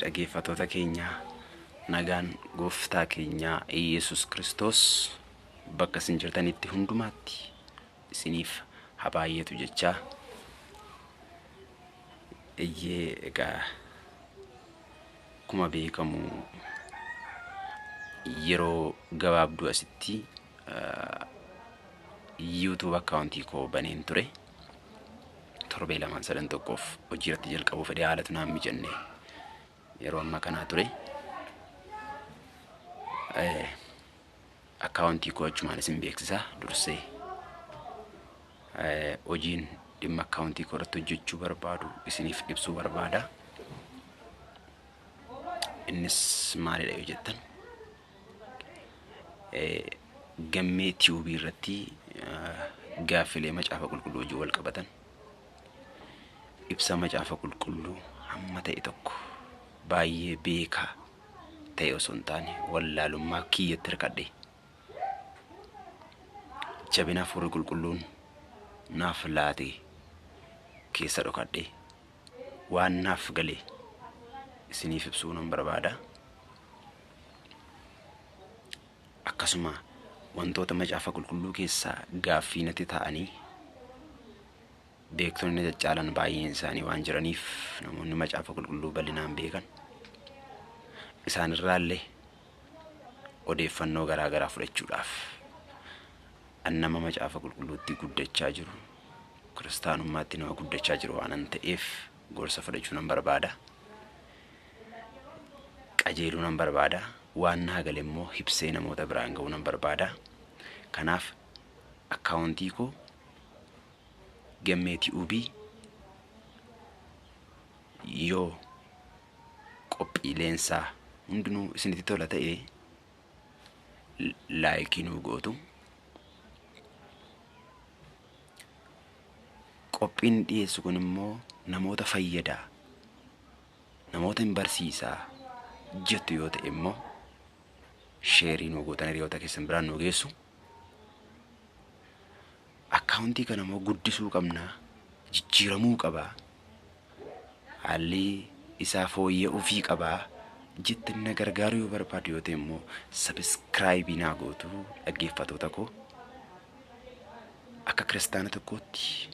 dhaggeeffattoota keenya nagaan gooftaa keenya Yesus Kristos bakka isin jirtanitti hundumaatti isiniif haa baay'atu jechaa egaa kuma beekamu yeroo gabaabduu asitti YouTube account koo baneen ture torbee lamaan sadan tokkoof hojii irratti jalqabuuf fedhii haalatu naan mijenne yeroo amma kanaa ture account koo achumaan isin beeksisa dursee hojiin dhimma account koo irratti hojjechuu barbaadu isiniif ibsuu barbaada. Innis maalidha yoo jettan gammee tube irratti gaaffilee macaafa qulqulluu hojii wal qabatan ibsa macaafa qulqulluu hamma ta'e tokko baay'ee beekaa ta'e osoo hin taane wallaalummaa kiyyatti hirkadhe jabina hafuurri qulqulluun naaf laate keessa dhokadhe waan naaf galee isiniif ibsuu nan barbaada. Akkasuma wantoota macaafa qulqulluu keessaa gaaffii natti ta'anii beektonni caccaalan baay'een isaanii waan jiraniif namoonni macaafa qulqulluu bal'inaan beekan isaan irraallee odeeffannoo garaa garaa fudhachuudhaaf annama macaafa qulqulluutti guddachaa jiru kiristaanummaatti nama guddachaa jiru waan ta'eef gorsa fudhachuu nan barbaada. Qajeeluu nan barbaada. Waan naa gale immoo hibsee namoota biraan ga'uu nan barbaada. Kanaaf akkaawuntii koo gammee tube yoo qophiileensaa hundinuu isinitti tola ta'e laayikii nuu gootu. Qophiin dhiyeessu kun immoo namoota fayyadaa namoota hin barsiisaa jettu yoo ta'e immoo sheerii nuu gootan hiriyoota keessan biraan nuu geessu. Akkaawuntii kana immoo guddisuu qabna, jijjiiramuu qaba, haalli isaa fooyya'uu fi qaba jettanii na gargaaruu yoo barbaadu yoo ta'e immoo subscribe naa gootu. Dhaggeeffattoota koo akka kiristaana tokkootti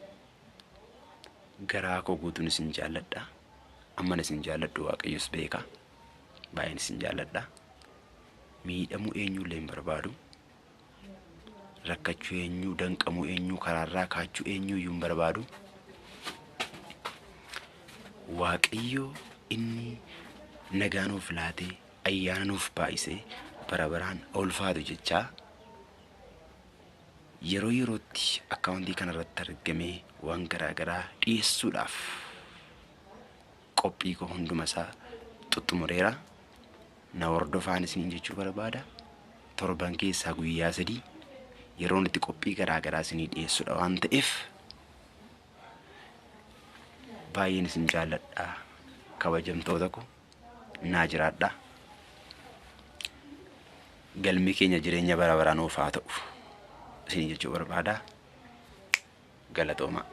garaa koo guutuun isin jaalladha. Amman isin jaalladhu Waaqayyos beeka. Baay'een isin jaalladha. Miidhamuu eenyullee hin barbaadu. Rakkachuu eenyu, danqamuu eenyu, karaarraa kaachuu eenyuyyuu hin barbaadu. Waaqayyo inni nagaa nuuf laatee ayyaana nuuf baay'isee bara baraan ulfaatu jechaa yeroo yerootti akkaawuntii kana irratti argamee waan garaa garaa dhiyeessuudhaaf qophii koo hunduma isaa xuxxumureera. Na hordofaan isiniin jechuu barbaada. Torban keessaa guyyaa 3 yeroo itti qophii garaa garaa isinii dhiyeessuudha waan ta'eef baay'een isin jaalladha. Kabajamtoota koo naa jiraadha. Galmi keenya jireenya bara baraan nuuf haa ta'u isiniin jechuu barbaada. Galatooma.